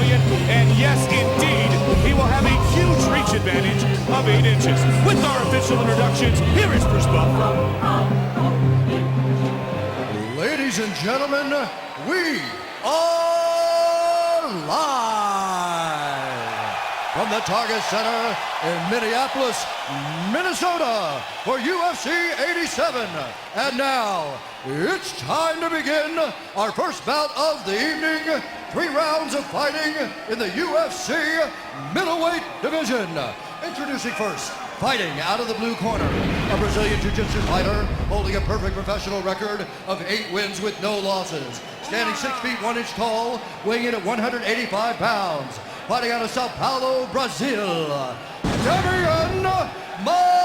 Brazilian, and yes, indeed, he will have a huge reach advantage of 8 inches. With our official introductions, here is Bruce Buff. Ladies and gentlemen, we are live from the Target Center in Minneapolis, Minnesota for UFC 87. And now, it's time to begin our first bout of the evening. 3 rounds of fighting in the UFC middleweight division. Introducing first, fighting out of the blue corner, a Brazilian Jiu-Jitsu fighter holding a perfect professional record of 8 wins with no losses. Standing 6 feet 1 inch tall, weighing in at 185 pounds. Fighting out of Sao Paulo, Brazil, Demian Maia.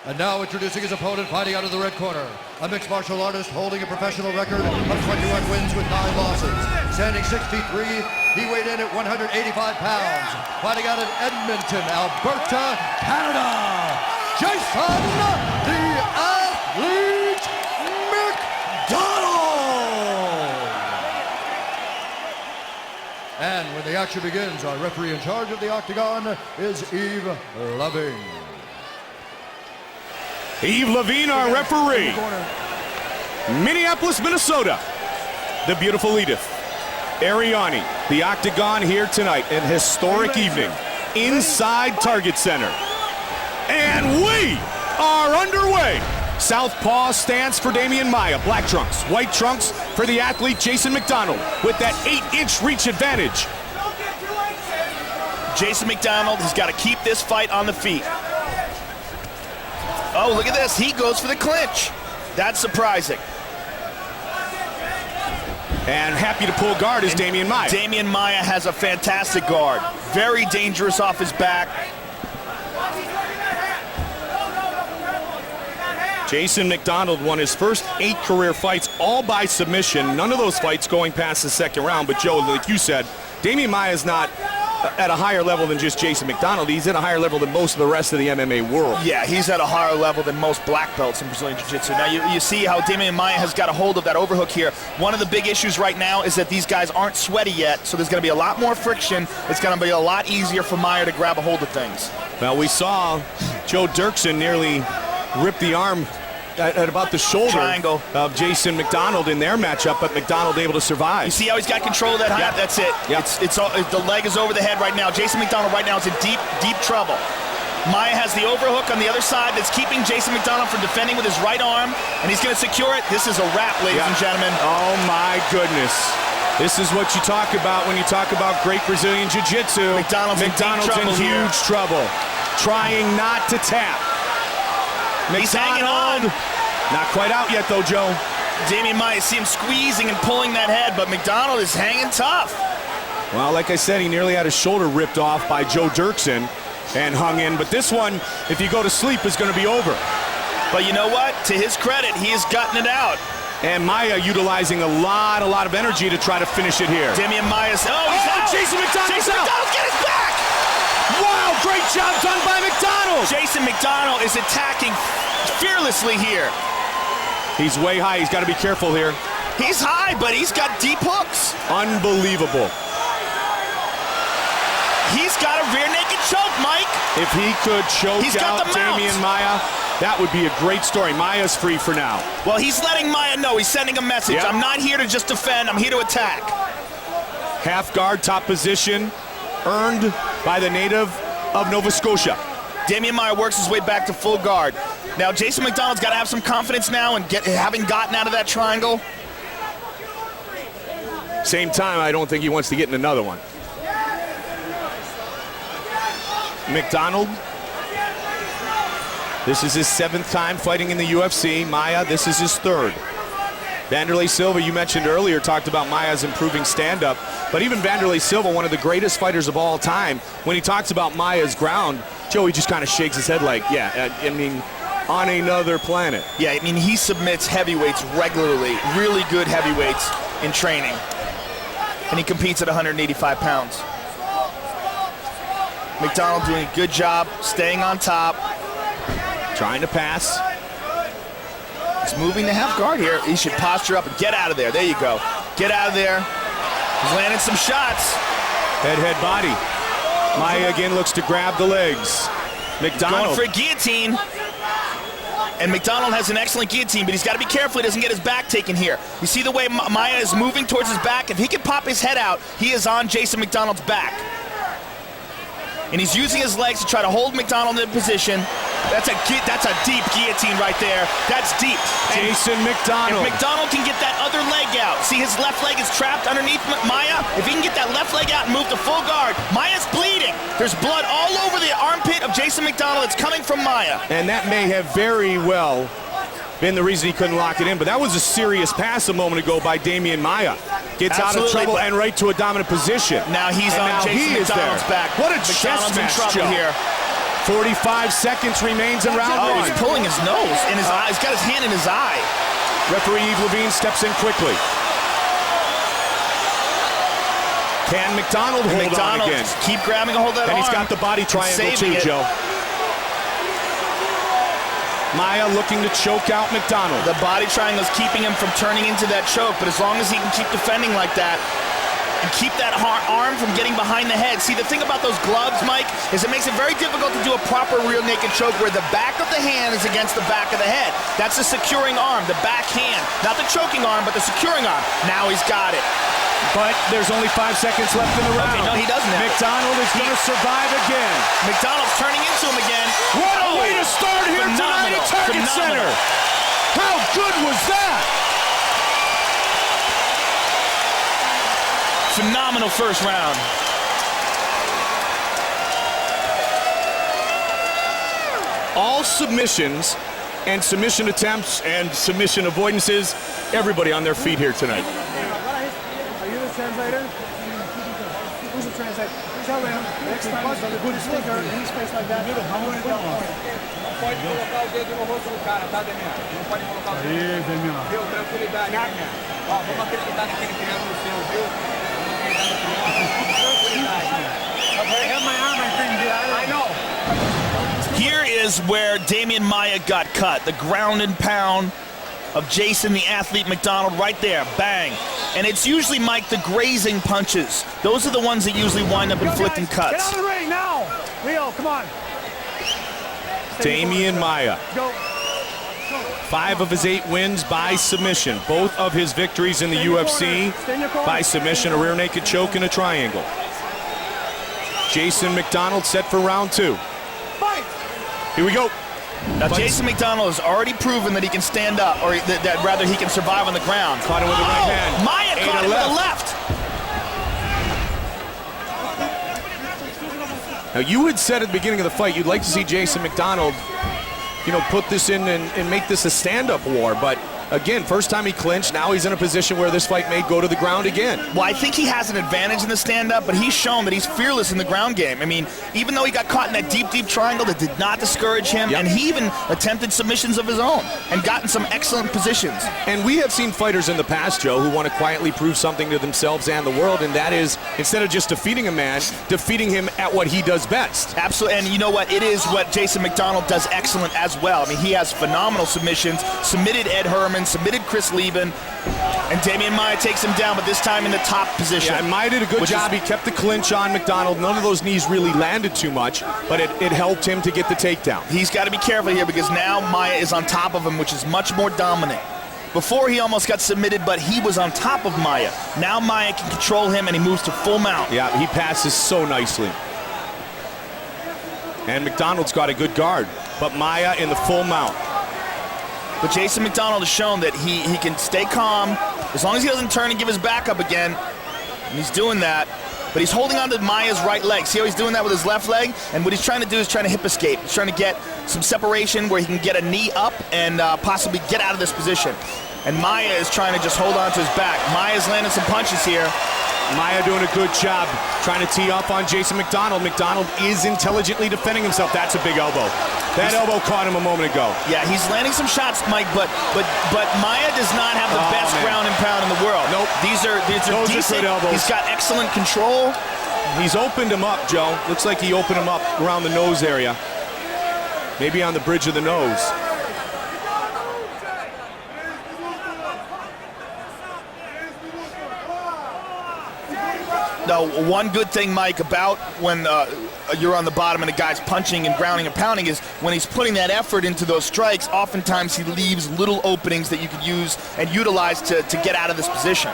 And now introducing his opponent, fighting out of the red corner, a mixed martial artist holding a professional record of 21 wins with 9 losses. Standing 6 feet 3, he weighed in at 185 pounds. Fighting out of Edmonton, Alberta, Canada, Jason the Athlete MacDonald! And when the action begins, our referee in charge of the octagon is Yves Loving. Yves Levine, our referee. Minneapolis, Minnesota. The beautiful Edith Ariani. The octagon here tonight. An historic evening inside Target Center. And we are underway. Southpaw stance for Demian Maia. Black trunks, white trunks for the athlete Jason MacDonald with that 8-inch reach advantage. Jason MacDonald has got to keep this fight on the feet. Oh, look at this. He goes for the clinch. That's surprising. And happy to pull guard is Demian Maia. Demian Maia has a fantastic guard. Very dangerous off his back. Jason MacDonald won his first 8 career fights all by submission. None of those fights going past the second round. But Joe, like you said, Demian Maia is not at a higher level than just Jason MacDonald. He's at a higher level than most of the rest of the MMA world. Yeah, he's at a higher level than most black belts in Brazilian Jiu-Jitsu. Now you see how Demian Maia has got a hold of that overhook here. One of the big issues right now is that these guys aren't sweaty yet, so there's going to be a lot more friction. It's going to be a lot easier for Maia to grab a hold of things. Well, we saw Joe Dirksen nearly rip the arm at about the shoulder triangle of Jason MacDonald in their matchup, but MacDonald able to survive. You see how he's got control of that height? That's it. Yep. The leg is over the head right now. Jason MacDonald right now is in deep, deep trouble. Maia has the overhook on the other side that's keeping Jason MacDonald from defending with his right arm, and he's going to secure it. This is a wrap, ladies and gentlemen. Oh, my goodness. This is what you talk about when you talk about great Brazilian Jiu-Jitsu. MacDonald's in huge trouble, trying not to tap. He's hanging on. Not quite out yet, though, Joe. Demian Maia, see him squeezing and pulling that head, but MacDonald is hanging tough. Well, like I said, he nearly had his shoulder ripped off by Joe Dirksen and hung in. But this one, if you go to sleep, is going to be over. But you know what? To his credit, he is gutting it out. And Maia utilizing a lot of energy to try to finish it here. Demian Maia's, he's out. Jason MacDonald's out. Get his back! Wow, great job done by MacDonald. Jason MacDonald is attacking fearlessly here. He's way high. He's got to be careful here. He's high, but he's got deep hooks. Unbelievable. He's got a rear naked choke, Mike. If he could choke out Demian Maia, that would be a great story. Maia's free for now. Well, he's letting Maia know. He's sending a message. Yep. I'm not here to just defend. I'm here to attack. Half guard, top position, earned by the native of Nova Scotia. Demian Maia works his way back to full guard. Now, Jason MacDonald's got to have some confidence now and having gotten out of that triangle. Same time, I don't think he wants to get in another one. MacDonald, this is his 7th time fighting in the UFC. Maia, this is his 3rd. Vanderlei Silva, you mentioned earlier, talked about Maia's improving stand-up. But even Vanderlei Silva, one of the greatest fighters of all time, when he talks about Maia's ground, Joey just kind of shakes his head like, yeah, I mean, on another planet. Yeah, I mean, he submits heavyweights regularly, really good heavyweights in training. And he competes at 185 pounds. MacDonald doing a good job, staying on top. Trying to pass. He's moving to half guard here. He should posture up and get out of there. There you go. Get out of there. He's landing some shots. Head body. Maia again looks to grab the legs. MacDonald. Going for a guillotine. And MacDonald has an excellent guillotine, but he's got to be careful he doesn't get his back taken here. You see the way Maia is moving towards his back? If he can pop his head out, he is on Jason MacDonald's back. And he's using his legs to try to hold MacDonald in position. That's a deep guillotine right there. That's deep. Jason MacDonald. If MacDonald can get that other leg out, see his left leg is trapped underneath Maia. If he can get that left leg out and move to full guard, Maia's bleeding. There's blood all over the armpit of Jason MacDonald. It's coming from Maia. And that may have very well been the reason he couldn't lock it in, but that was a serious pass a moment ago by Demian Maia. Gets out of trouble and right to a dominant position. Now he's on Jason MacDonald's back. What a chest smash, Joe. Here. 45 seconds remains in round one. He's pulling his nose in his eye. He's got his hand in his eye. Referee Yves Levine steps in quickly. Can MacDonald hold on again? Keep grabbing a hold of that arm. And he's got the body triangle too, Joe. Maia looking to choke out MacDonald. The body triangle is keeping him from turning into that choke, but as long as he can keep defending like that and keep that arm from getting behind the head. See, the thing about those gloves, Mike, is it makes it very difficult to do a proper rear naked choke where the back of the hand is against the back of the head. That's the securing arm, the back hand. Not the choking arm, but the securing arm. Now he's got it. But there's only 5 seconds left in the round. Okay, no, he doesn't have MacDonald is going to survive again. MacDonald's turning into him again. What a way to start here tonight at Target Center. How good was that? Phenomenal first round. All submissions and submission attempts and submission avoidances, everybody on their feet here tonight. Are you the translator? Who's the translator? Tell him next time he's a good speaker in his face like that. Pode colocar o dedo no rosto do cara, tá, Demian? Não pode colocar o dedo. Aí, Demian. Viu? Tranquilidade, Demian. Ó, vamos acreditar naquele triângulo seu, viu? I know. Here is where Demian Maia got cut. The ground and pound of Jason, the athlete MacDonald, right there. Bang. And it's usually, Mike, the grazing punches. Those are the ones that usually wind up inflicting cuts. Get out of the ring now. Leo, come on. Demian Maia. Go. 5 of his 8 wins by submission. Both of his victories in the UFC by submission, a rear naked choke and a triangle. Jason MacDonald set for round 2. Fight. Here we go. Now, Jason MacDonald has already proven that he can stand up, or that rather he can survive on the ground. Caught him with the right hand. Maia caught him with the left. Now, you had said at the beginning of the fight you'd like to see Jason MacDonald, put this in and make this a stand-up war. But, again, first time he clinched, now he's in a position where this fight may go to the ground again. Well, I think he has an advantage in the stand-up, but he's shown that he's fearless in the ground game. I mean, even though he got caught in that deep, deep triangle, that did not discourage him, and he even attempted submissions of his own and gotten some excellent positions. And we have seen fighters in the past, Joe, who want to quietly prove something to themselves and the world, and that is, instead of just defeating a man, defeating him at what he does best. Absolutely, and you know what? It is what Jason MacDonald does excellent as well. I mean, he has phenomenal submissions, submitted Ed Herman, submitted Chris Lieben, and Demian Maia takes him down, but this time in the top position. Yeah, and Maia did a good job. He kept the clinch on MacDonald. None of those knees really landed too much, but it helped him to get the takedown. He's got to be careful here because now Maia is on top of him, which is much more dominant. Before he almost got submitted, but he was on top of Maia. Now Maia can control him, and he moves to full mount. Yeah, he passes so nicely. And MacDonald's got a good guard, but Maia in the full mount. But Jason MacDonald has shown that he can stay calm as long as he doesn't turn and give his back up again. And he's doing that. But he's holding on to Maia's right leg. See how he's doing that with his left leg? And what he's trying to do is trying to hip escape. He's trying to get some separation where he can get a knee up and possibly get out of this position. And Maia is trying to just hold on to his back. Maia's landing some punches here. Maia doing a good job trying to tee off on Jason MacDonald. MacDonald is intelligently defending himself. That's a big elbow. That elbow caught him a moment ago. Yeah, he's landing some shots, Mike, but Maia does not have the best ground and pound in the world. Nope. These are decent. Good elbows. He's got excellent control. He's opened him up, Joe. Looks like he opened him up around the nose area. Maybe on the bridge of the nose. No, one good thing, Mike, about when you're on the bottom and a guy's punching and grounding and pounding is when he's putting that effort into those strikes, oftentimes he leaves little openings that you could use and utilize to get out of this position.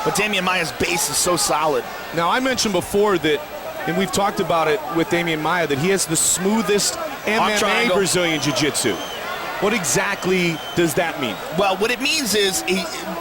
But Demian Maia's base is so solid. Now, I mentioned before that, and we've talked about it with Demian Maia, that he has the smoothest MMA Brazilian Jiu-Jitsu. What exactly does that mean? Well, what it means is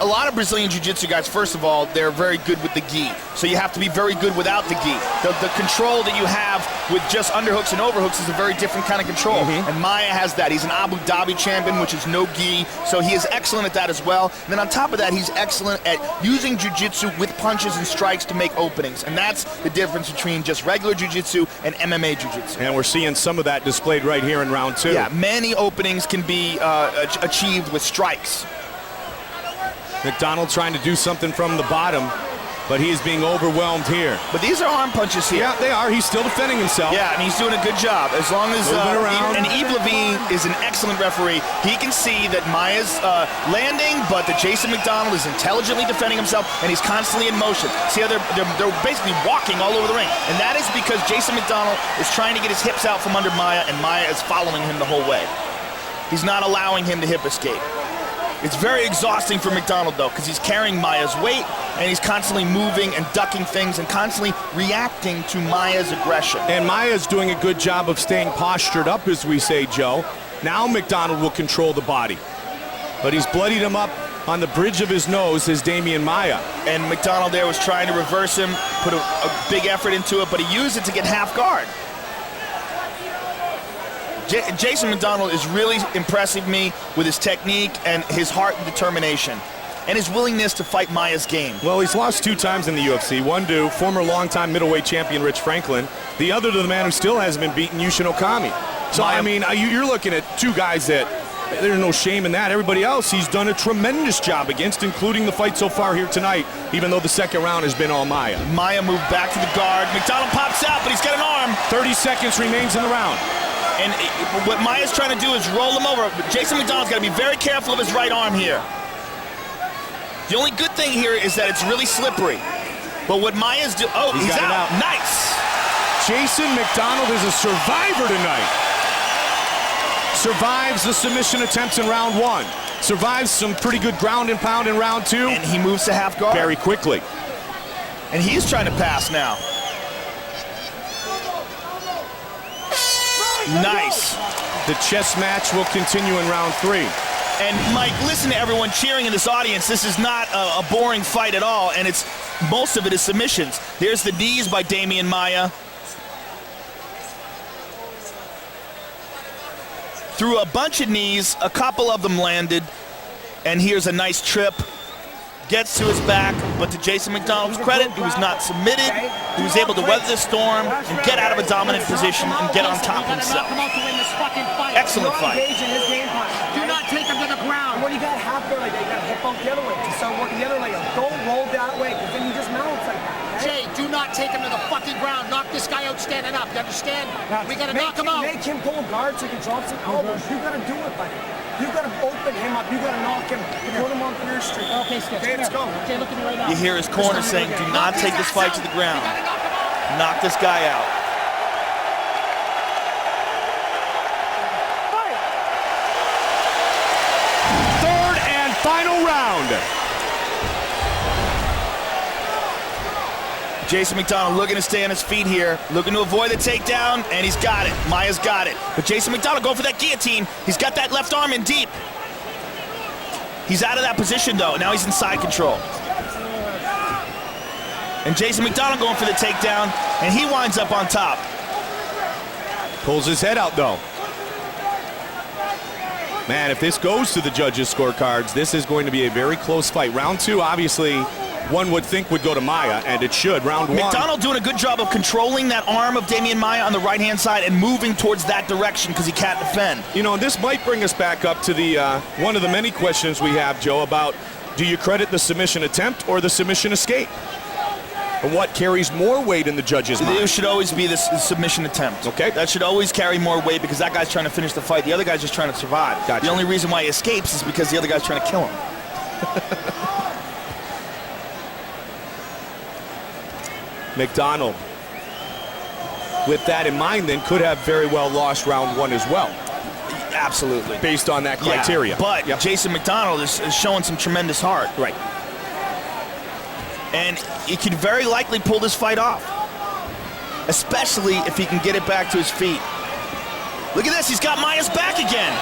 a lot of Brazilian Jiu-Jitsu guys, first of all, they're very good with the gi. So you have to be very good without the gi. The control that you have with just underhooks and overhooks is a very different kind of control. And Maia has that. He's an Abu Dhabi champion, which is no gi. So he is excellent at that as well. And then on top of that, he's excellent at using Jiu-Jitsu with punches and strikes to make openings. And that's the difference between just regular Jiu-Jitsu and MMA Jiu-Jitsu. And we're seeing some of that displayed right here in round 2. Yeah, many openings can be achieved with strikes. MacDonald trying to do something from the bottom, but he is being overwhelmed here. But these are arm punches here. Yeah, they are. He's still defending himself. Yeah, and he's doing a good job. As long as and Yves Levine is an excellent referee. He can see that Maia's landing, but that Jason MacDonald is intelligently defending himself, and he's constantly in motion. See how they're basically walking all over the ring, and that is because Jason MacDonald is trying to get his hips out from under Maia, and Maia is following him the whole way. He's not allowing him to hip escape. It's very exhausting for MacDonald, though, because he's carrying Maia's weight, and he's constantly moving and ducking things and constantly reacting to Maia's aggression. And Maia's doing a good job of staying postured up, as we say, Joe. Now MacDonald will control the body. But he's bloodied him up on the bridge of his nose, is Demian Maia. And MacDonald there was trying to reverse him, put a big effort into it, but he used it to get half guard. Jason MacDonald is really impressing me with his technique and his heart and determination and his willingness to fight Maia's game. Well, he's lost 2 times in the UFC. One to former longtime middleweight champion Rich Franklin. The other to the man who still hasn't been beaten, Yushin Okami. So, I mean, you're looking at 2 guys that there's no shame in that. Everybody else he's done a tremendous job against, including the fight so far here tonight, even though the second round has been all Maia. Maia moved back to the guard. MacDonald pops out, but he's got an arm. 30 seconds remains in the round. And what Maia's trying to do is roll him over. But Jason MacDonald's got to be very careful of his right arm here. The only good thing here is that it's really slippery. But what Maia's doing... Oh, he's out. Nice. Jason MacDonald is a survivor tonight. Survives the submission attempts in round 1. Survives some pretty good ground and pound in round 2. And he moves to half guard. Very quickly. And he's trying to pass now. Nice. The chess match will continue in round 3. And Mike, listen to everyone cheering in this audience. This is not a boring fight at all, and most of it is submissions. There's the knees by Demian Maia. Threw a bunch of knees, a couple of them landed, and here's a nice trip. Gets to his back, but to Jason MacDonald's credit, he was not submitted. He was able to weather the storm and get out of a dominant position and get on top of himself. Excellent fight. Do not take him to the ground. When you got half guard like that, you got to hip bump the other way to start working the other leg. Don't roll that way, because then you just balance like that. Jay, do not take him to the fucking ground. Knock this guy out standing up. You understand? We got to knock him out. Make him pull guard so he can drop some elbows. You got to do it, buddy. You got to open him up. You got to knock him. Put him on clear street. Okay, Sketch. Okay, let's go. Okay, look at me right now. You hear his corner saying, do not take this fight to the ground. Knock this guy out. Third and final round. Jason MacDonald looking to stay on his feet here, looking to avoid the takedown, and he's got it. Maia's got it. But Jason MacDonald going for that guillotine. He's got that left arm in deep. He's out of that position, though. Now he's in side control. And Jason MacDonald going for the takedown, and he winds up on top. Pulls his head out, though. Man, if this goes to the judges' scorecards, this is going to be a very close fight. Round 2, obviously, one would think would go to Maia, and it should. Round 1. MacDonald doing a good job of controlling that arm of Demian Maia on the right-hand side and moving towards that direction because he can't defend. You know, and this might bring us back up to the one of the many questions we have, Joe, about do you credit the submission attempt or the submission escape? And what carries more weight in the judge's mind? It should always be the submission attempt. Okay. That should always carry more weight because that guy's trying to finish the fight. The other guy's just trying to survive. Gotcha. The only reason why he escapes is because the other guy's trying to kill him. MacDonald, with that in mind, then could have very well lost round 1 as well, Absolutely. based on that criteria. Yeah, but Yep. Jason MacDonald is showing some tremendous heart. Right. And he could very likely pull this fight off, especially if he can get it back to his feet. Look at this, he's got Maia's back again.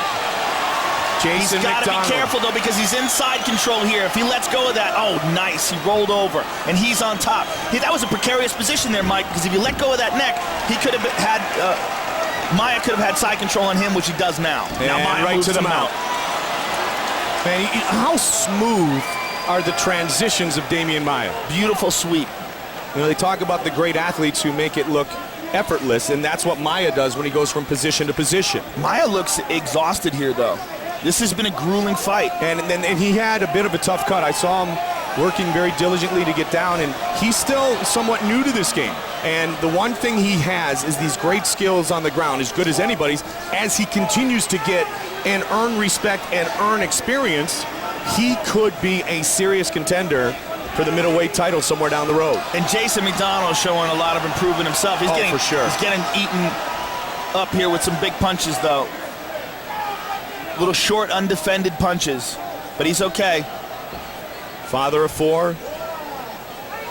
Jason He's got to be MacDonald. careful, though, because he's inside control here. If he lets go of that, oh, nice. He rolled over, and he's on top. That was a precarious position there, Mike, because if you let go of that neck, he could have had, Maia could have had side control on him, which he does now. Now And Maia right moves to the him mount. Man, how smooth are the transitions of Demian Maia? Beautiful sweep. You know, they talk about the great athletes who make it look effortless, and that's what Maia does when he goes from position to position. Maia looks exhausted here, though. This has been a grueling fight. And he had a bit of a tough cut. I saw him working very diligently to get down, and he's still somewhat new to this game. And the one thing he has is these great skills on the ground, as good as anybody's. As he continues to get and earn respect and earn experience, he could be a serious contender for the middleweight title somewhere down the road. And Jason MacDonald is showing a lot of improvement himself. He's for sure. He's getting eaten up here with some big punches, though. Little short, undefended punches, but he's okay. Father of 4,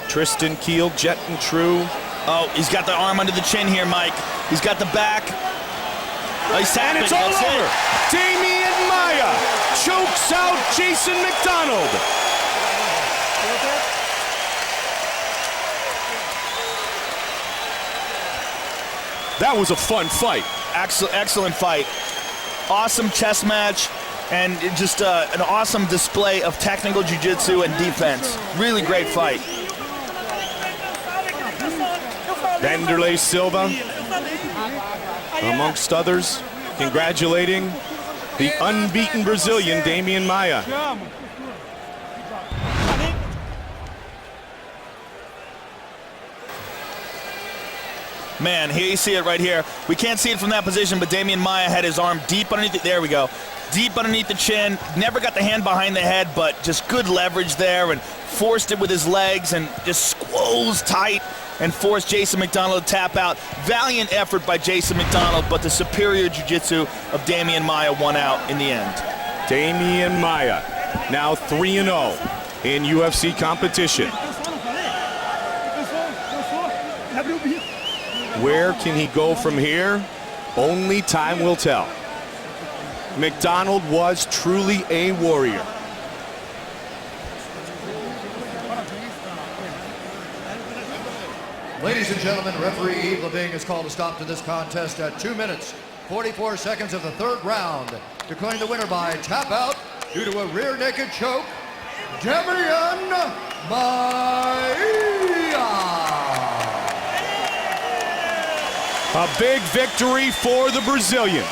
Tristan Keel, Jet and True. Oh, he's got the arm under the chin here, Mike. He's got the back. Oh, he's And tapping. it's all That's it. over. Demian Maia chokes out Jason MacDonald. That was a fun fight. Excellent fight. Awesome chess match, and just an awesome display of technical jiu-jitsu and defense. Really great fight. Vanderlei Silva, amongst others, congratulating the unbeaten Brazilian Demian Maia. Man, here you see it right here. We can't see it from that position, but Demian Maia had his arm deep underneath it. There we go. Deep underneath the chin. Never got the hand behind the head, but just good leverage there and forced it with his legs and just squoze tight and forced Jason MacDonald to tap out. Valiant effort by Jason MacDonald, but the superior jiu-jitsu of Demian Maia won out in the end. Demian Maia, now 3-0 in UFC competition. Where can he go from here? Only time will tell. MacDonald was truly a warrior. Ladies and gentlemen, referee Yves Leving has called a stop to this contest at 2 minutes, 44 seconds of the third round, declaring the winner by tap out due to a rear naked choke, Demian Maia. A big victory for the Brazilian.